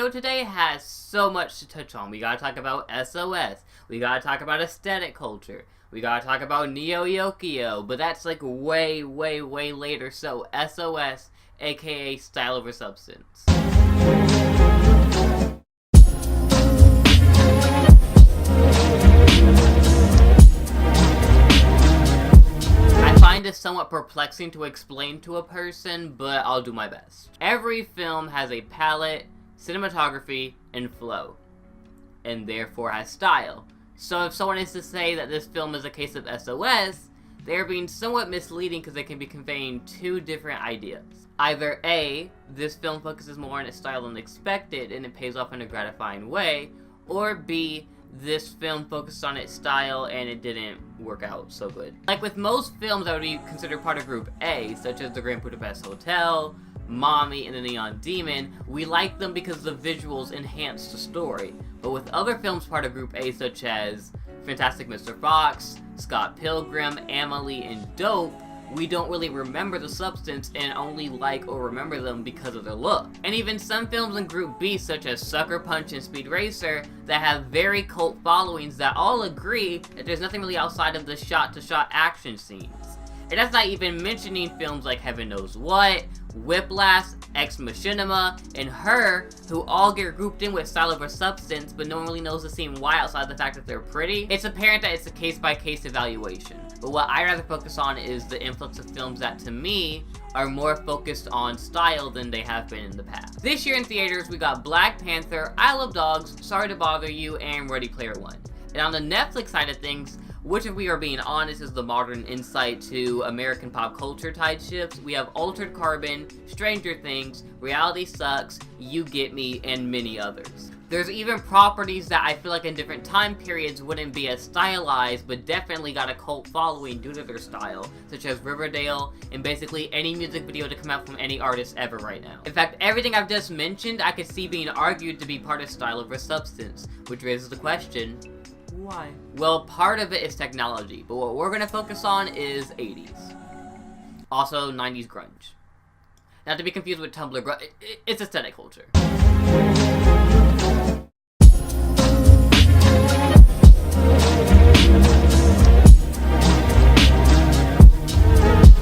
video today has so much to touch on. We gotta talk about SOS, we gotta talk about aesthetic culture, we gotta talk about Yokio, but that's like way later, so SOS, aka style over substance. I find this somewhat perplexing to explain to a person, but I'll do my best. Every film has a palette, cinematography, and flow, and therefore has style. So if someone is to say that this film is a case of SOS, they're being somewhat misleading because they can be conveying two different ideas. Either A, this film focuses more on its style than expected and it pays off in a gratifying way, or B, this film focused on its style and it didn't work out so good. Like with most films that would be considered part of Group A, such as The Grand Budapest Hotel, Mommy, and The Neon Demon, we like them because the visuals enhance the story. But with other films part of Group A, such as Fantastic Mr. Fox, Scott Pilgrim, Amelie, and Dope, we don't really remember the substance and only like or remember them because of their look. And even some films in Group B, such as Sucker Punch and Speed Racer, that have very cult followings that all agree that there's nothing really outside of the shot-to-shot action scenes. And that's not even mentioning films like Heaven Knows What, Whiplash, Ex Machinima, and Her, who all get grouped in with style over substance, but no one really knows the scene why outside the fact that they're pretty. It's apparent that it's a case-by-case evaluation. But what I rather focus on is the influx of films that, to me, are more focused on style than they have been in the past. This year in theaters, we got Black Panther, I Love Dogs, Sorry to Bother You, and Ready Player One. And on the Netflix side of things, which, if we are being honest, is the modern insight to American pop culture tide shifts, we have Altered Carbon, Stranger Things, Reality Sucks, You Get Me, and many others. There's even properties that I feel like in different time periods wouldn't be as stylized, but definitely got a cult following due to their style, such as Riverdale, and basically any music video to come out from any artist ever right now. In fact, everything I've just mentioned, I could see being argued to be part of style over substance, which raises the question, why? Well, part of it is technology, but what we're going to focus on is 80s. Also, 90s grunge. Not to be confused with Tumblr grunge, it's aesthetic culture.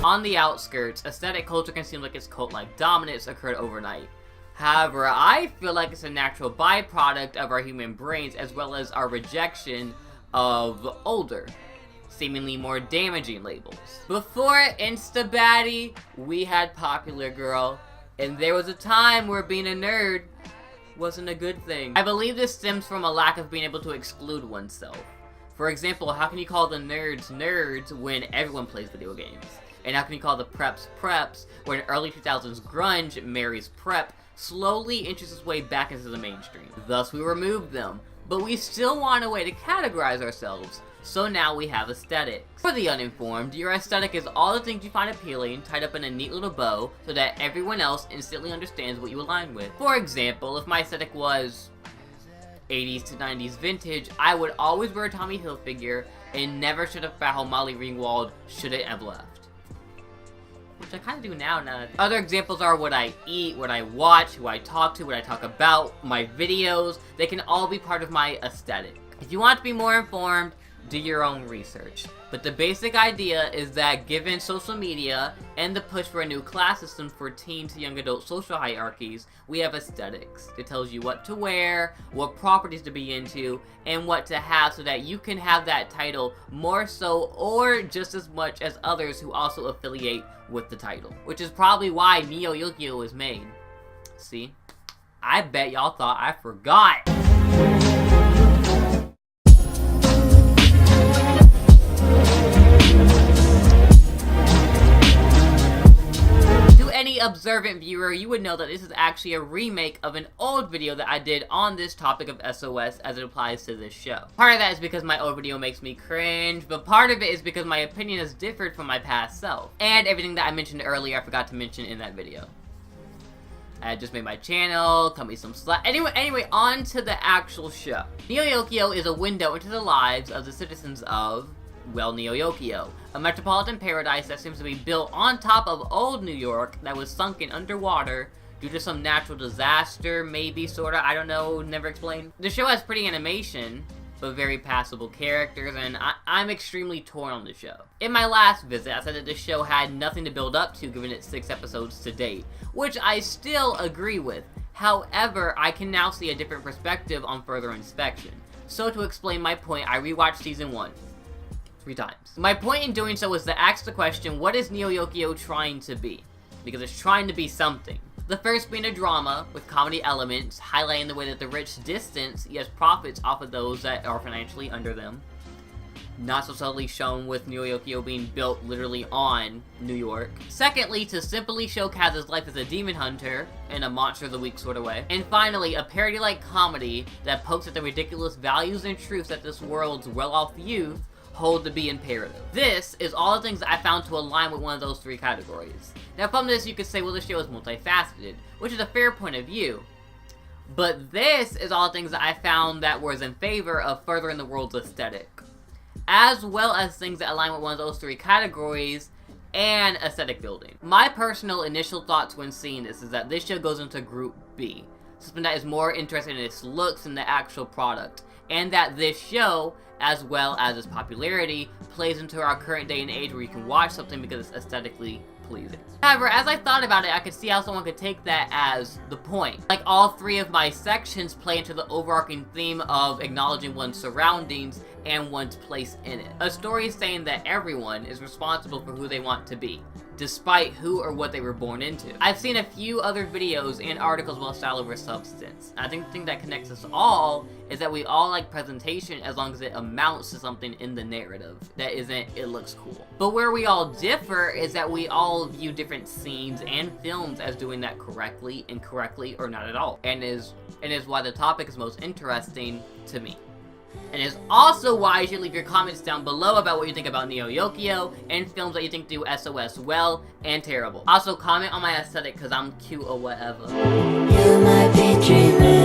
On the outskirts, aesthetic culture can seem like its cult-like dominance occurred overnight. However, I feel like it's a natural byproduct of our human brains as well as our rejection of older, seemingly more damaging labels. Before Instabaddie, we had Popular Girl, and there was a time where being a nerd wasn't a good thing. I believe this stems from a lack of being able to exclude oneself. For example, how can you call the nerds nerds when everyone plays video games? And how can you call the preps preps when early 2000s grunge marries prep slowly inches its way back into the mainstream? Thus, we removed them, but we still want a way to categorize ourselves, so now we have aesthetics. For the uninformed, your aesthetic is all the things you find appealing, tied up in a neat little bow, so that everyone else instantly understands what you align with. For example, if my aesthetic was 80s to 90s vintage, I would always wear a Tommy Hilfiger and never should have found how Molly Ringwald shouldn't have left. Which I kind of do now. Other examples are what I eat, what I watch, who I talk to, what I talk about, my videos. They can all be part of my aesthetic. If you want to be more informed, do your own research. But the basic idea is that given social media and the push for a new class system for teen to young adult social hierarchies, we have aesthetics. It tells you what to wear, what properties to be into, and what to have so that you can have that title more so or just as much as others who also affiliate with the title. Which is probably why Yokio was made. See? I bet y'all thought I forgot. Any observant viewer, you would know that this is actually a remake of an old video that I did on this topic of SOS as it applies to this show. Part of that is because my old video makes me cringe, but part of it is because my opinion has differed from my past self. And everything that I mentioned earlier I forgot to mention in that video. I just made my channel, cut me some slack. Anyway, on to the actual show. Yokio is a window into the lives of the citizens of, well, Yokio, a metropolitan paradise that seems to be built on top of old New York that was sunken underwater due to some natural disaster, maybe, sorta, I don't know, never explained. The show has pretty animation, but very passable characters, and I'm extremely torn on the show. In my last visit, I said that the show had nothing to build up to given its 6 episodes to date, which I still agree with. However, I can now see a different perspective on further inspection. So to explain my point, I rewatched season 1 3 times. My point in doing so was to ask the question, what is Yokio trying to be? Because it's trying to be something. The first being a drama, with comedy elements, highlighting the way that the rich distance, yes, profits off of those that are financially under them. Not so subtly shown with Yokio being built literally on New York. Secondly, to simply show Kaz's life as a demon hunter, in a monster of the week sort of way. And finally, a parody-like comedy that pokes at the ridiculous values and truths that this world's well-off youth hold to be imperative. This is all the things that I found to align with one of those 3 categories. Now from this you could say, well, the show is multifaceted, which is a fair point of view. But this is all the things that I found that was in favor of furthering the world's aesthetic. As well as things that align with one of those 3 categories, and aesthetic building. My personal initial thoughts when seeing this is that this show goes into Group B. Something that is more interested in its looks than the actual product. And that this show, as well as its popularity, plays into our current day and age where you can watch something because it's aesthetically pleasing. However, as I thought about it, I could see how someone could take that as the point. Like, all 3 of my sections play into the overarching theme of acknowledging one's surroundings and one's place in it. A story saying that everyone is responsible for who they want to be, despite who or what they were born into. I've seen a few other videos and articles about style over substance. I think the thing that connects us all is that we all like presentation as long as it amounts to something in the narrative that isn't, it looks cool. But where we all differ is that we all view different scenes and films as doing that correctly, incorrectly, or not at all. And is why the topic is most interesting to me. And is also why you should leave your comments down below about what you think about Yokio and films that you think do SOS well and terrible. Also comment on my aesthetic because I'm cute or whatever. You might be dreaming.